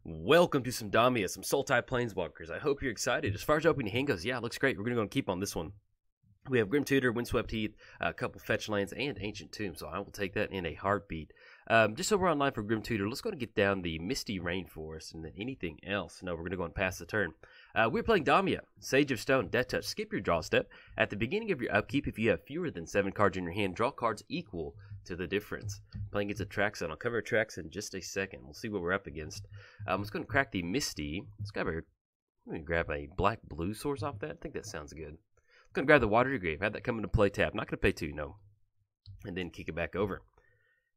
Welcome to some Damia, some Sultai Planeswalkers. I hope you're excited. As far as opening hand goes, yeah, it looks great. We're going to go and keep on this one. We have Grim Tutor, Windswept Heath, a couple fetch lands, and Ancient Tomb, so I will take that in a heartbeat. Just so we're online for Grim Tutor, let's go and get down the Misty Rainforest and then anything else. No, we're going to go and pass the turn. We're playing Damia, Sage of Stone, Death Touch. Skip your draw step. At the beginning of your upkeep, if you have fewer than 7 cards in your hand, draw cards equal to the difference. Playing against Atraxa, and I'll cover Atraxa in just a second. We'll see what we're up against. Let's go and crack the Misty. Let me grab a black-blue source off that. I think that sounds good. Going to grab the Watery Grave. Have that come into play tap. Not going to pay 2, no. And then kick it back over.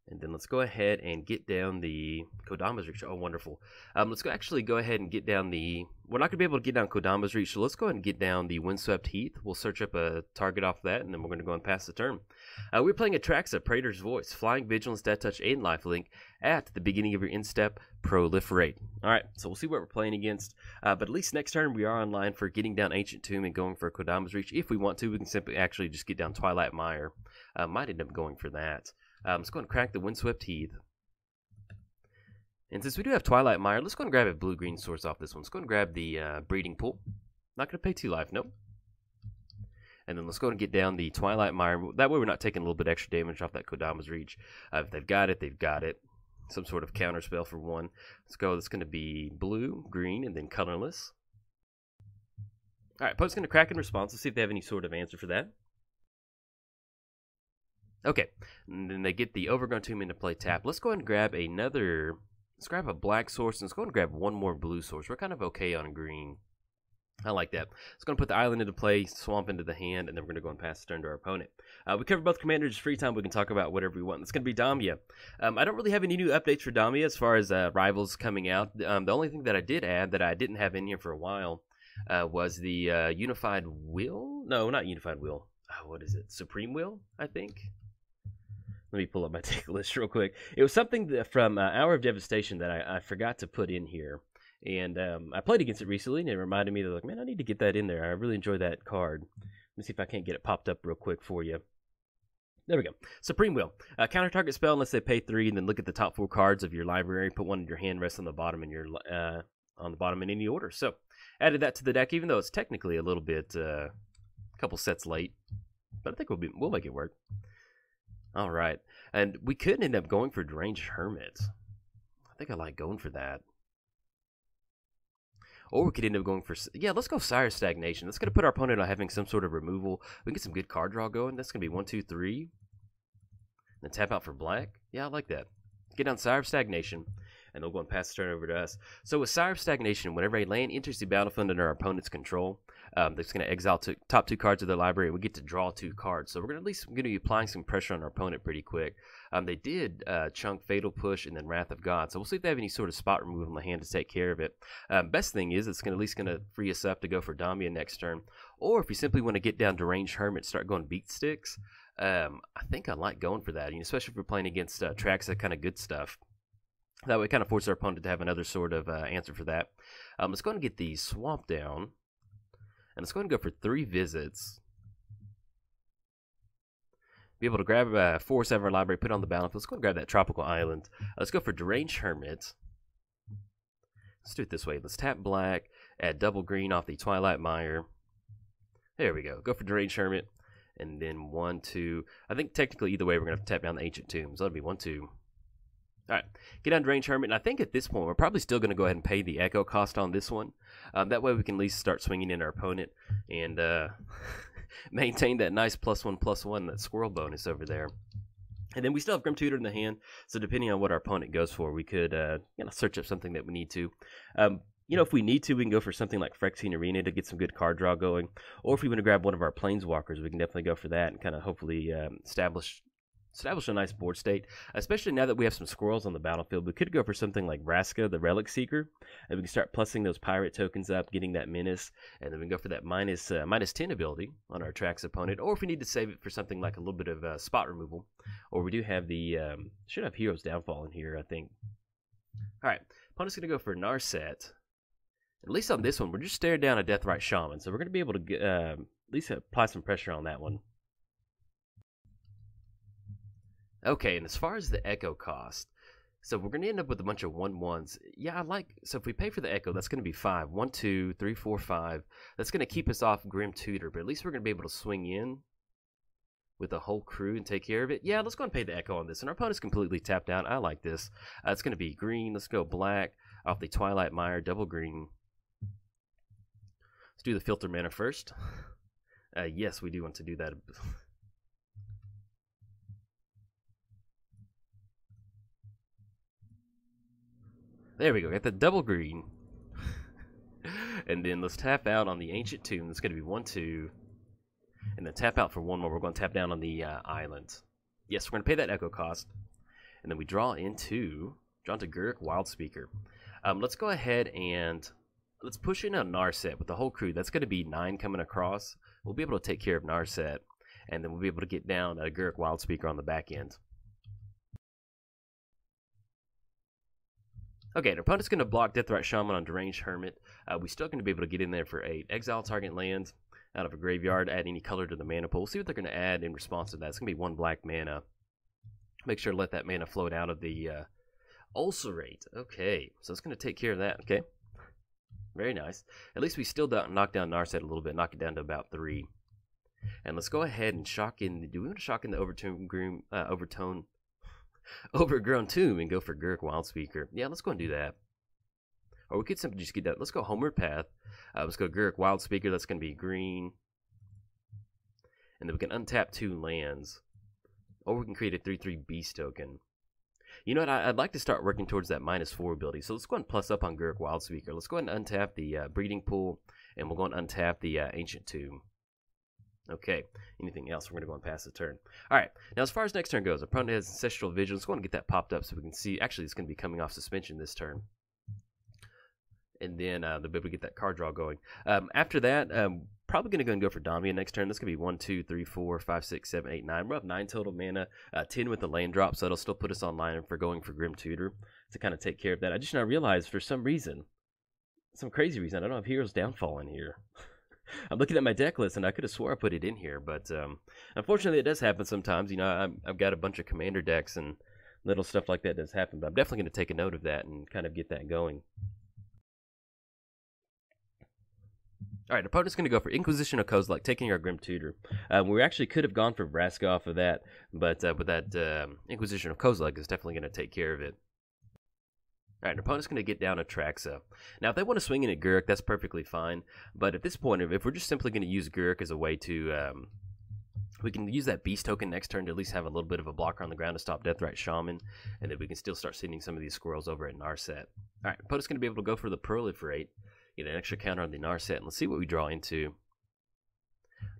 And then let's go ahead and get down the Kodama's Reach. Oh, wonderful. Let's actually go ahead and get down the... We're not going to be able to get down Kodama's Reach, so let's go ahead and get down the Windswept Heath. We'll search up a target off that, and then we're going to go and pass the turn. We're playing Atraxa, Praetors Voice, Flying, Vigilance, Death Touch, and Lifelink. At the beginning of your instep, Proliferate. All right, so we'll see what we're playing against. But at least next turn, we are online for getting down Ancient Tomb and going for Kodama's Reach. If we want to, we can simply actually just get down Twilight Mire. Might end up going for that. Let's go and crack the Windswept Heath. And since we do have Twilight Mire, let's go and grab a blue-green source off this one. Let's go and grab the Breeding Pool. Not going to pay 2 life, nope. And then let's go and get down the Twilight Mire. That way we're not taking a little bit extra damage off that Kodama's Reach. If they've got it, they've got it. Some sort of counter spell for 1. Let's go. That's going to be blue, green, and then colorless. All right, opponent's going to crack in response. Let's see if they have any sort of answer for that. Okay, and then they get the Overgrown Tomb into play tap. Let's go ahead and grab another... Let's grab a black source, and let's go ahead and grab one more blue source. We're kind of okay on green. I like that. Let's go and put the island into play, swamp into the hand, and then we're going to go and pass the turn to our opponent. We cover both commanders. Free time, we can talk about whatever we want. It's going to be Damia. I don't really have any new updates for Damia as far as rivals coming out. The only thing that I did add that I didn't have in here for a while was the Unified Will? No, not Unified Will. What is it? Supreme Will, I think? Let me pull up my tick list real quick. It was something from Hour of Devastation that I forgot to put in here. And I played against it recently, and it reminded me that, like, man, I need to get that in there. I really enjoy that card. Let me see if I can't get it popped up real quick for you. There we go. Supreme Will. Counter target spell unless they pay 3, and then look at the top 4 cards of your library. Put one in your hand, rest on the bottom in any order. So, added that to the deck, even though it's technically a little bit, a couple sets late. But I think we'll make it work. All right, and we could end up going for Deranged Hermit. I think I like going for that. Or we could end up going for... Yeah, let's go Sire's Stagnation. That's going to put our opponent on having some sort of removal. We can get some good card draw going. That's going to be 1, 2, 3. Then tap out for black. Yeah, I like that. Get down Sire's Stagnation, and they'll go and pass the turn over to us. So with Sire's Stagnation, whenever a land enters the battlefield under our opponent's control, that's going to exile top 2 cards of their library, and we get to draw 2 cards. So we're going to be applying some pressure on our opponent pretty quick. They did chunk Fatal Push and then Wrath of God, so we'll see if they have any sort of spot removal in the hand to take care of it. Best thing is it's at least going to free us up to go for Damia next turn. Or if you simply want to get down Deranged Hermit, start going Beat Sticks, I think I like going for that, especially if we're playing against tracks that kind of good stuff. That way kind of force our opponent to have another sort of answer for that. Let's go ahead and get the Swamp down. And let's go ahead and go for 3 visits. Be able to grab 4 out of our library, put it on the battlefield. Let's go and grab that Tropical Island. Let's go for Deranged Hermit. Let's do it this way. Let's tap black, add double green off the Twilight Mire. There we go. Go for Deranged Hermit. And then 1, 2. I think technically either way we're going to have to tap down the Ancient Tombs. So that'll be 1, 2. All right, get down Deranged Hermit, and I think at this point we're probably still going to go ahead and pay the Echo cost on this one. That way we can at least start swinging in our opponent and maintain that nice +1/+1, that squirrel bonus over there. And then we still have Grim Tutor in the hand, so depending on what our opponent goes for, we could search up something that we need to. If we need to, we can go for something like Phyrexian Arena to get some good card draw going. Or if we want to grab one of our Planeswalkers, we can definitely go for that and kind of hopefully establish a nice board state, especially now that we have some squirrels on the battlefield. We could go for something like Vraska, the Relic Seeker, and we can start plussing those pirate tokens up, getting that menace, and then we can go for that minus 10 ability on our Atraxa opponent. Or if we need to save it for something like a little bit of spot removal, or we do have the should have Hero's Downfall in here, I think. All right, opponent's gonna go for Narset. At least on this one, we're just staring down a Deathrite Shaman, so we're gonna be able to get, at least apply some pressure on that one. Okay, and as far as the Echo cost, So we're going to end up with a bunch of 1/1s. Yeah, I like... So if we pay for the Echo, that's going to be 5. 1, 2, 3, 4, 5. That's going to keep us off Grim Tutor, but at least we're going to be able to swing in with a whole crew and take care of it. Yeah, let's go and pay the Echo on this. And our opponent's completely tapped out. I like this. It's going to be green. Let's go black off the Twilight Mire, double green. Let's do the filter mana first. Yes, we do want to do that. There we go. Got the double green. And then let's tap out on the Ancient Tomb. That's going to be 1, 2. And then tap out for 1 more. We're going to tap down on the island. Yes, we're going to pay that Echo cost. And then we draw into Gurk Wildspeaker. Let's go ahead and let's push in a Narset with the whole crew. That's going to be 9 coming across. We'll be able to take care of Narset. And then we'll be able to get down a Gurk Wildspeaker on the back end. Okay, our opponent's going to block Deathrite Shaman on Deranged Hermit. We're still going to be able to get in there for 8. Exile target land out of a graveyard, add any color to the mana pool. See what they're going to add in response to that. It's going to be 1 black mana. Make sure to let that mana float out of the Ulcerate. Okay, so it's going to take care of that. Okay, very nice. At least we still knock down Narset a little bit, knock it down to about 3. And let's go ahead and shock in. Do we want to shock in the Overgrown Tomb and go for Gurk Wildspeaker? Yeah, let's go and do that. Or we could simply just get that. Let's go Homeward Path. Let's go Gurk Wildspeaker. That's going to be green. And then we can untap 2 lands. Or we can create a 3/3 Beast token. You know what? I'd like to start working towards that -4 ability. So let's go ahead and plus up on Gurk Wildspeaker. Let's go ahead and untap the Breeding Pool. And we'll go and untap the Ancient Tomb. Okay, anything else? We're going to go and pass the turn. All right, now as far as next turn goes, our opponent has Ancestral Vision. Let's go and get that popped up so we can see. Actually, it's going to be coming off suspension this turn. And then they'll be able to get that card draw going. After that, probably going to go and go for Damia next turn. That's going to be 1, 2, 3, 4, 5, 6, 7, 8, 9. We're up 9 total mana, 10 with the land drop, so it'll still put us online for going for Grim Tutor to kind of take care of that. I just now realized for some reason, some crazy reason, I don't have Hero's Downfall in here. I'm looking at my deck list, and I could have swore I put it in here, but unfortunately, it does happen sometimes. You know, I've got a bunch of commander decks, and little stuff like that does happen, but I'm definitely going to take a note of that and kind of get that going. All right, opponent's going to go for Inquisition of Kozilek, taking our Grim Tutor. We actually could have gone for Vraska off of that, but with that Inquisition of Kozilek is definitely going to take care of it. All right, our opponent's going to get down Atraxa. Now, if they want to swing in at Gurk, that's perfectly fine. But at this point, if we're just simply going to use Gurk as a way to... we can use that Beast token next turn to at least have a little bit of a blocker on the ground to stop Deathrite Shaman. And then we can still start sending some of these squirrels over at Narset. All right, opponent's going to be able to go for the Proliferate. Get an extra counter on the Narset. And let's see what we draw into.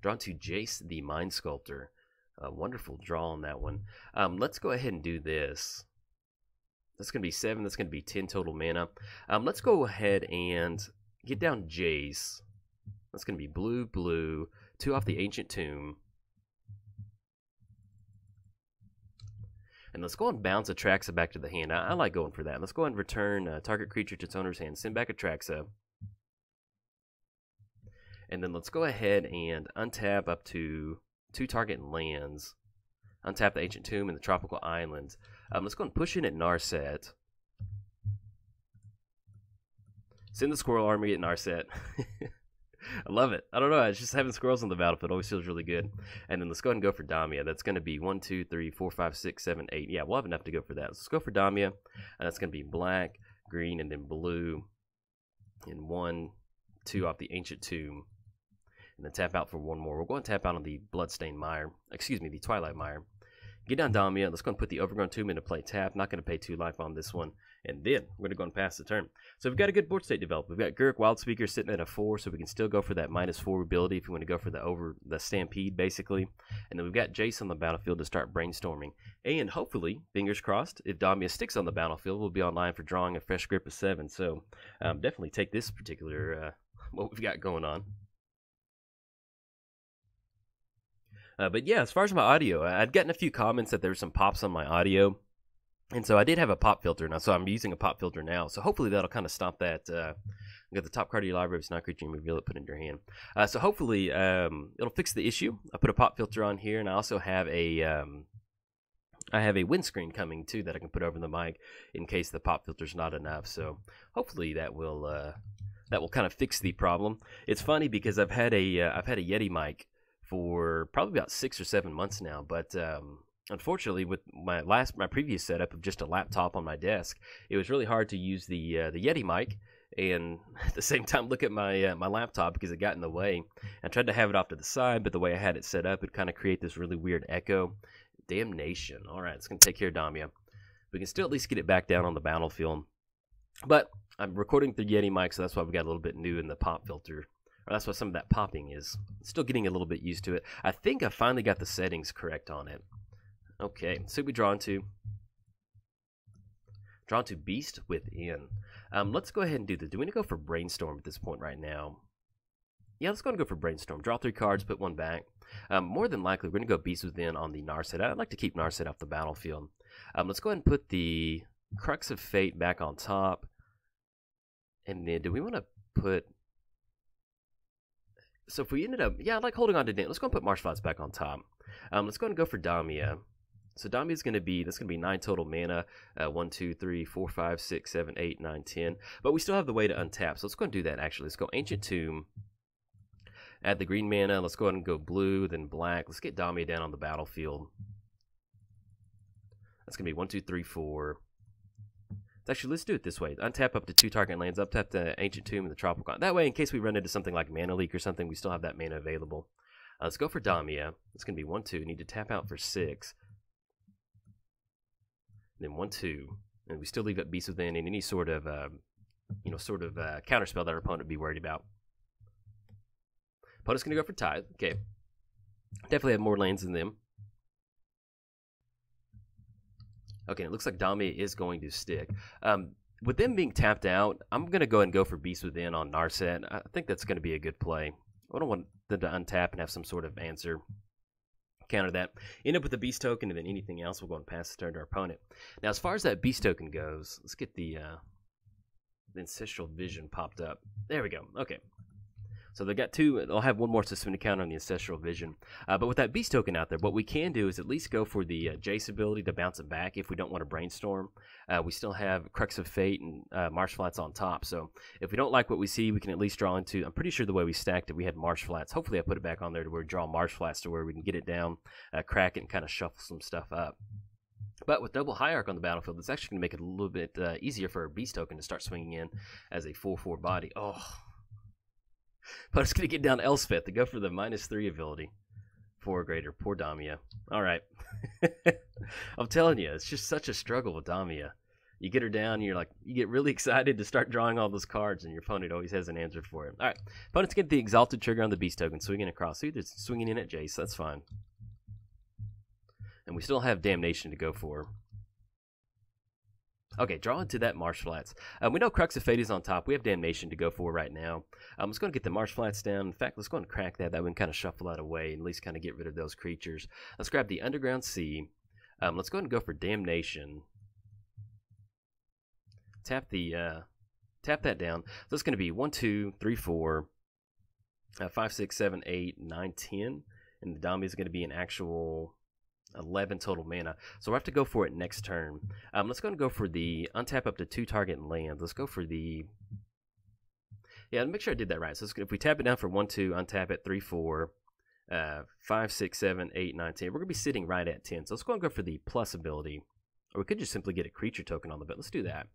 Draw into Jace the Mind Sculptor. A wonderful draw on that one. Let's go ahead and do this. That's going to be 7. That's going to be 10 total mana. Let's go ahead and get down Jace. That's going to be blue, blue. 2 off the Ancient Tomb. And let's go and bounce Atraxa back to the hand. I like going for that. Let's go and return target creature to its owner's hand. Send back Atraxa. And then let's go ahead and untap up to 2 target lands. Untap the Ancient Tomb and the Tropical Islands. Let's go and push in at Narset. Send the Squirrel Army at Narset. I love it. I don't know. It's just having squirrels on the battlefield always feels really good. And then let's go ahead and go for Damia. That's going to be 1, 2, 3, 4, 5, 6, 7, 8. Yeah, we'll have enough to go for that. Let's go for Damia. And that's going to be black, green, and then blue. And 1, 2 off the Ancient Tomb. And then tap out for 1 more. We'll go and tap out on the Bloodstained Mire. Excuse me, the Twilight Mire. Get down Damia. Let's go and put the Overgrown Tomb into play. Tap. Not going to pay 2 life on this one. And then we're going to go and pass the turn. So we've got a good board state developed. We've got Gurk Wildspeaker sitting at a 4, so we can still go for that -4 ability if you want to go for the Stampede, basically. And then we've got Jace on the battlefield to start brainstorming. And hopefully, fingers crossed, if Damia sticks on the battlefield, we'll be online for drawing a fresh grip of 7. So definitely take this particular what we've got going on. But yeah, as far as my audio, I'd gotten a few comments that there were some pops on my audio. And so I did have a pop filter now, so I'm using a pop filter now. So hopefully that'll kind of stop that. You got the top card of your library, it's not creature, you reveal it, put it in your hand. So hopefully it'll fix the issue. I put a pop filter on here, and I also have a I have a windscreen coming too that I can put over the mic in case the pop filter's not enough. So hopefully that will kind of fix the problem. It's funny because I've had a Yeti mic for probably about 6 or 7 months now, but unfortunately, with my previous setup of just a laptop on my desk, it was really hard to use the Yeti mic and at the same time look at my my laptop because it got in the way. I tried to have it off to the side, but the way I had it set up, it kind of create this really weird echo. Damnation. All right, it's gonna take care of Damia. We can still at least get it back down on the battlefield, but I'm recording through Yeti mic, so that's why we got a little bit new in the pop filter. Or that's why some of that popping is. Still getting a little bit used to it. I think I finally got the settings correct on it. Okay, so we draw into Beast Within. Let's go ahead and do this. Do we want to go for Brainstorm at this point right now? Yeah, let's go and go for Brainstorm. Draw 3 cards, put 1 back. More than likely, we're going to go Beast Within on the Narset. I'd like to keep Narset off the battlefield. Let's go ahead and put the Crux of Fate back on top. And then, do we want to put... So if we ended up... Yeah, I like holding on to... Let's go and put Marsh Flats back on top. Let's go and go for Damia. So Damia is going to be, that's going to be 9 total mana, 1, 2, 3, 4, 5, 6, 7, 8, 9, 10. But we still have the way to untap, so let's go and do that actually. Let's go Ancient Tomb, add the green mana, let's go ahead and go blue, then black. Let's get Damia down on the battlefield. That's going to be 1, 2, 3, 4. Actually, let's do it this way. Untap up to 2 target lands, uptap the Ancient Tomb and the Tropical. That way, in case we run into something like Mana Leak or something, we still have that mana available. Let's go for Damia. It's going to be 1, 2. Need to tap out for 6. Then 1, 2, and we still leave up Beast Within and any sort of, counterspell that our opponent would be worried about. Opponent's going to go for Tithe. Okay. Definitely have more lands than them. Okay, it looks like Damia is going to stick. With them being tapped out, I'm going to go ahead and go for Beast Within on Narset. I think that's going to be a good play. I don't want them to untap and have some sort of answer. Counter that, end up with a beast token, and then anything else will go and pass the turn to our opponent. Now, as far as that beast token goes, let's get the Ancestral Vision popped up. There we go. Okay. So they got 2. They'll have 1 more suspended counter on the Ancestral Vision. But with that beast token out there, what we can do is at least go for the Jace ability to bounce it back if we don't want to Brainstorm. We still have Crux of Fate and Marsh Flats on top. So if we don't like what we see, we can at least draw into... I'm pretty sure the way we stacked it, we had Marsh Flats. Hopefully I put it back on there to where we draw Marsh Flats to where we can get it down, crack it, and kind of shuffle some stuff up. But with double Hierarch on the battlefield, it's actually going to make it a little bit easier for a beast token to start swinging in as a 4/4 body. Oh... But it's going to get down to Elspeth to go for the -3 ability. 4 or greater. Poor Damia. Alright. I'm telling you, it's just such a struggle with Damia. You get her down, and you get really excited to start drawing all those cards, and your opponent always has an answer for it. Alright. Opponent's get the Exalted trigger on the Beast token, swinging across. So either swinging in at Jace, that's fine. And we still have Damnation to go for. Okay, draw into that Marsh Flats. We know Crux of Fate is on top. We have Damnation to go for right now. Let's go and get the Marsh Flats down. In fact, let's go and crack that. That way we can kind of shuffle that away and at least kind of get rid of those creatures. Let's grab the Underground Sea. Let's go ahead and go for Damnation. Tap that down. So it's going to be 1, 2, 3, 4, 5, 6, 7, 8, 9, 10. And the Damia is going to be an actual 11 total mana. So we'll have to go for it next turn. Let's go and go for the untap up to 2 target lands. Let's go for the... Yeah, make sure I did that right. So if we tap it down for 1, 2, untap it, 3, 4, 5, 6, 7, 8, 9, 10. We're going to be sitting right at 10. So let's go and go for the plus ability. Or we could just simply get a creature token on the bit. Let's do that.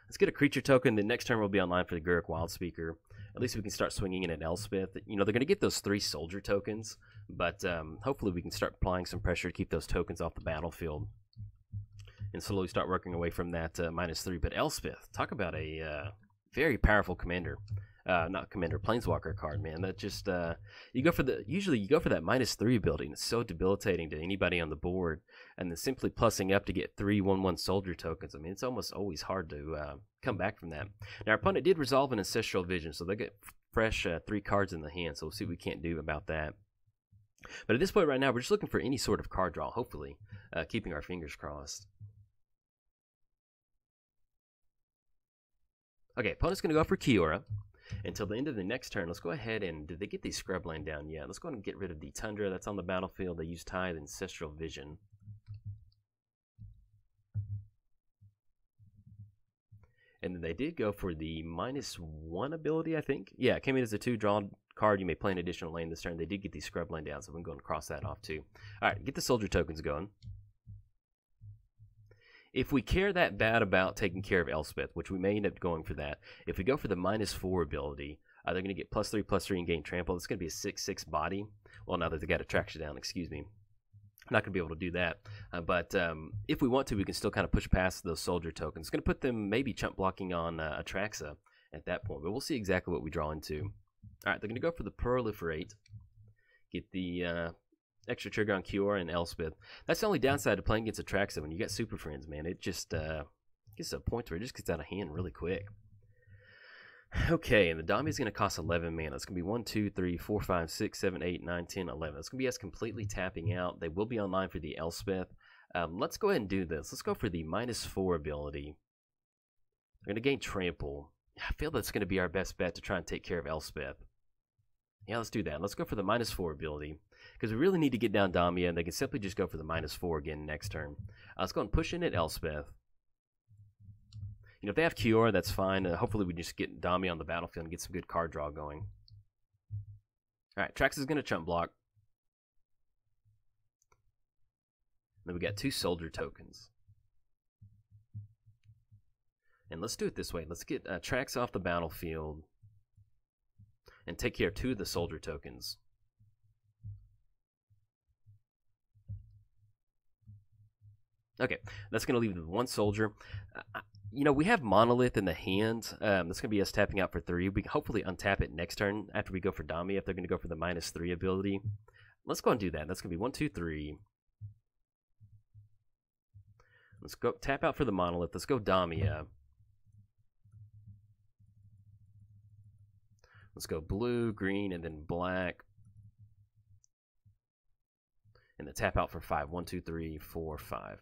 Let's get a creature token. The next turn we'll be online for the Guruk Wildspeaker. At least we can start swinging in at Elspeth. You know, they're going to get those 3 soldier tokens, but hopefully we can start applying some pressure to keep those tokens off the battlefield and slowly start working away from that -3. But Elspeth, talk about a very powerful commander. Not commander, planeswalker card, man. That just usually you go for that -3 ability, and it's so debilitating to anybody on the board. And then simply plussing up to get 3 1/1 soldier tokens. I mean, it's almost always hard to come back from that. Now our opponent did resolve an Ancestral Vision, so they get fresh 3 cards in the hand. So we'll see what we can't do about that. But at this point right now, we're just looking for any sort of card draw. Hopefully, keeping our fingers crossed. Okay, opponent's going to go for Kiora. Until the end of the next turn, let's go ahead and... Did they get the Scrubland down yet? Let's go ahead and get rid of the Tundra that's on the battlefield. They use Tithe and Ancestral Vision. And then they did go for the -1 ability, I think. Yeah, it came in as a 2 draw card. You may play an additional lane this turn. They did get the scrub lane down, so we can go and cross that off too. All right, get the soldier tokens going. If we care that bad about taking care of Elspeth, which we may end up going for that, if we go for the -4 ability, they're going to get +3/+3 and gain trample. It's going to be a 6/6 body. Well, now that they got Atraxa down, excuse me. I'm not going to be able to do that. But if we want to, we can still kind of push past those soldier tokens. It's going to put them maybe chump blocking on Atraxa at that point. But we'll see exactly what we draw into. All right, they're going to go for the Proliferate. Get the extra trigger on Cure and Elspeth. That's the only downside to playing against Atraxa. When you got Super Friends, man, it just gets to a point where it just gets out of hand really quick. Okay, and the Damia is going to cost 11 mana. It's going to be 1, 2, 3, 4, 5, 6, 7, 8, 9, 10, 11. It's going to be us completely tapping out. They will be online for the Elspeth. Let's go ahead and do this. Let's go for the -4 ability. We're going to gain Trample. I feel that's going to be our best bet to try and take care of Elspeth. Yeah, let's do that. Let's go for the -4 ability, because we really need to get down Damia, and they can simply just go for the -4 again next turn. Let's go and push in at Elspeth. You know, if they have Cure, that's fine. Hopefully we just get Damia on the battlefield and get some good card draw going. Alright, Trax is going to chump block. Then we got 2 soldier tokens. And let's do it this way. Let's get Trax off the battlefield and take care of 2 of the soldier tokens. Okay, that's going to leave 1 soldier. You know, we have Monolith in the hand. That's going to be us tapping out for 3. We can hopefully untap it next turn after we go for Damia if they're going to go for the -3 ability. Let's go and do that. That's going to be 1, 2, 3. Let's go tap out for the Monolith. Let's go Damia. Let's go blue, green, and then black. And then tap out for 5. 1, 2, 3, 4, 5.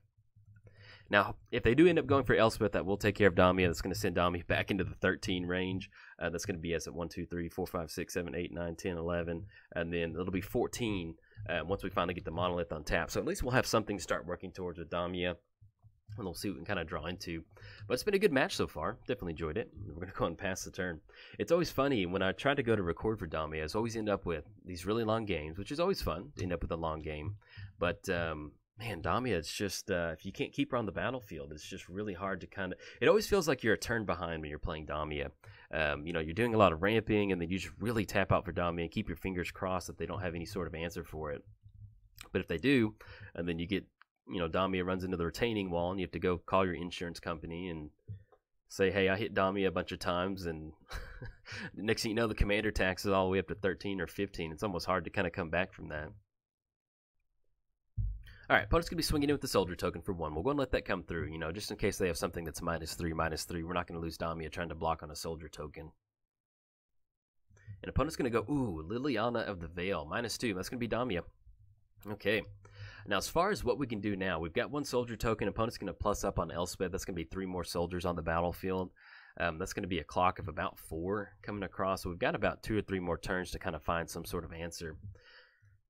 Now, if they do end up going for Elspeth, that will take care of Damia. That's going to send Damia back into the 13 range. That's going to be us at 1, 2, 3, 4, 5, 6, 7, 8, 9, 10, 11. And then it'll be 14 once we finally get the Monolith on tap. So at least we'll have something to start working towards with Damia. And we'll see what we can kind of draw into. But it's been a good match so far. Definitely enjoyed it. We're going to go and pass the turn. It's always funny when I try to go to record for Damia, I always end up with these really long games, which is always fun to end up with a long game. But, man, Damia, it's just, if you can't keep her on the battlefield, it's just really hard to kind of, it always feels like you're a turn behind when you're playing Damia. You know, you're doing a lot of ramping, and then you just really tap out for Damia and keep your fingers crossed that they don't have any sort of answer for it. But if they do, and then you get, you know, Damia runs into the retaining wall, and you have to go call your insurance company and say, hey, I hit Damia a bunch of times, and the next thing you know, the commander taxes all the way up to 13 or 15. It's almost hard to kind of come back from that. All right, opponent's going to be swinging in with the soldier token for 1. We'll go and let that come through, you know, just in case they have something that's -3/-3. We're not going to lose Damia trying to block on a soldier token. And opponent's going to go, ooh, Liliana of the Veil, -2. That's going to be Damia. Okay. Now, as far as what we can do now, we've got 1 soldier token. Opponent's going to plus up on Elspeth. That's going to be 3 more soldiers on the battlefield. That's going to be a clock of about 4 coming across. So we've got about 2 or 3 more turns to kind of find some sort of answer.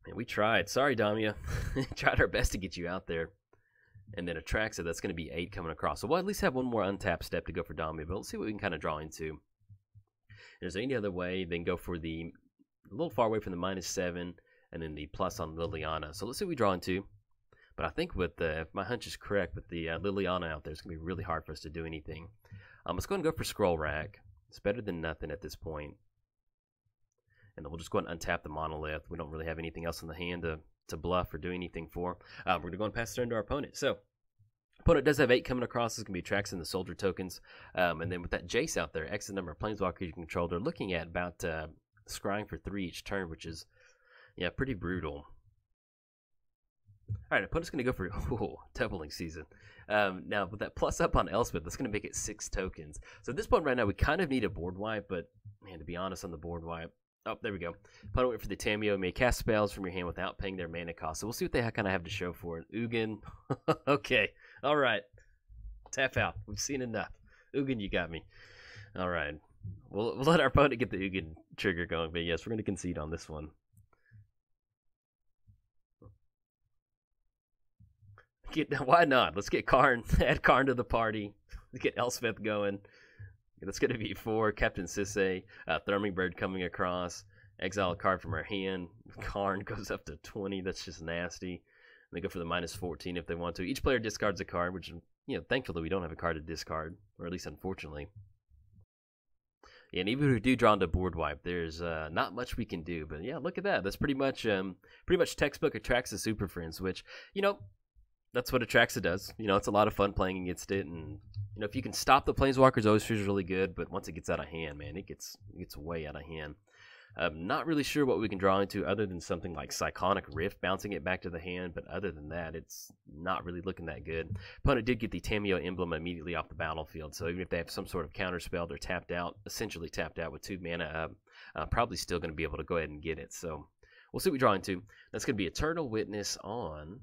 Man, we tried. Sorry, Damia. We tried our best to get you out there. And then Atraxa, that's going to be 8 coming across. So we'll at least have 1 more untapped step to go for Damia, but let's see what we can kind of draw into. Is there any other way? Then go for a little far away from the -7, and then the plus on Liliana. So let's see what we draw into. But I think with if my hunch is correct, with the Liliana out there, it's going to be really hard for us to do anything. Let's go and go for Scroll Rack. It's better than nothing at this point. And then we'll just go ahead and untap the Monolith. We don't really have anything else in the hand to bluff or do anything for. We're going to go and pass the turn to our opponent. So, opponent does have 8 coming across. It's going to be Atraxa and the soldier tokens. And then with that Jace out there, X the number of planeswalkers you can control. They're looking at about scrying for 3 each turn, which is, yeah, pretty brutal. All right, opponent's going to go for doubling season. Now, with that plus up on Elspeth, that's going to make it 6 tokens. So at this point right now, we kind of need a board wipe, but, man, to be honest, on the board wipe, oh, there we go. Opponent went for the Tamio. May cast spells from your hand without paying their mana cost. So we'll see what they kind of have to show for it. Ugin. Okay. All right. Tap out. We've seen enough. Ugin, you got me. All right. We'll let our opponent get the Ugin trigger going. But yes, we're going to concede on this one. Why not? Let's get Karn. Add Karn to the party. Let's get Elspeth going. That's going to be 4. Captain Sisse, Thrumming Bird coming across. Exile a card from our hand. Karn goes up to 20. That's just nasty. And they go for the -14 if they want to. Each player discards a card, which, thankfully we don't have a card to discard, or at least unfortunately. Yeah, and even if we do draw into board wipe, there's not much we can do. But yeah, look at that. That's pretty much textbook Atraxa Super Friends, which, that's what Atraxa does. It's a lot of fun playing against it, and if you can stop the Planeswalkers, always feels really good. But once it gets out of hand, man, it gets way out of hand. Not really sure what we can draw into other than something like Cyclonic Rift, bouncing it back to the hand. But other than that, it's not really looking that good. Opponent did get the Damia emblem immediately off the battlefield, so even if they have some sort of counterspell, they're tapped out, essentially tapped out with 2 mana. Probably still going to be able to go ahead and get it. So we'll see what we draw into. That's going to be Eternal Witness on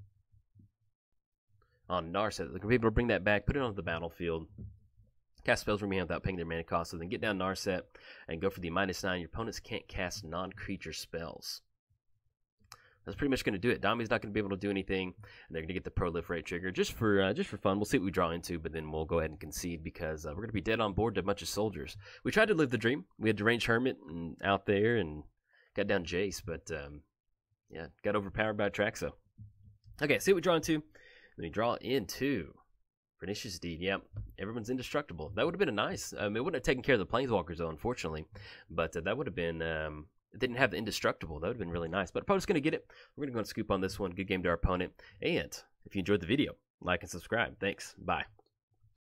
Narset. They're going to be able to bring that back, put it onto the battlefield. Cast spells from your hand without paying their mana cost. So then get down Narset and go for the -9. Your opponents can't cast non-creature spells. That's pretty much going to do it. Damia's not going to be able to do anything, and they're going to get the Proliferate trigger just for fun. We'll see what we draw into, but then we'll go ahead and concede because we're going to be dead on board to a bunch of soldiers. We tried to live the dream. We had Deranged Hermit out there and got down Jace, but yeah, got overpowered by Atraxa. Okay, see what we draw into. Then we draw into Pernicious Deed. Yep, everyone's indestructible. That would have been a nice. It wouldn't have taken care of the Planeswalkers though, unfortunately. But that would have been. It didn't have the indestructible. That would have been really nice. But opponent's gonna get it. We're gonna go and scoop on this one. Good game to our opponent. And if you enjoyed the video, like and subscribe. Thanks. Bye.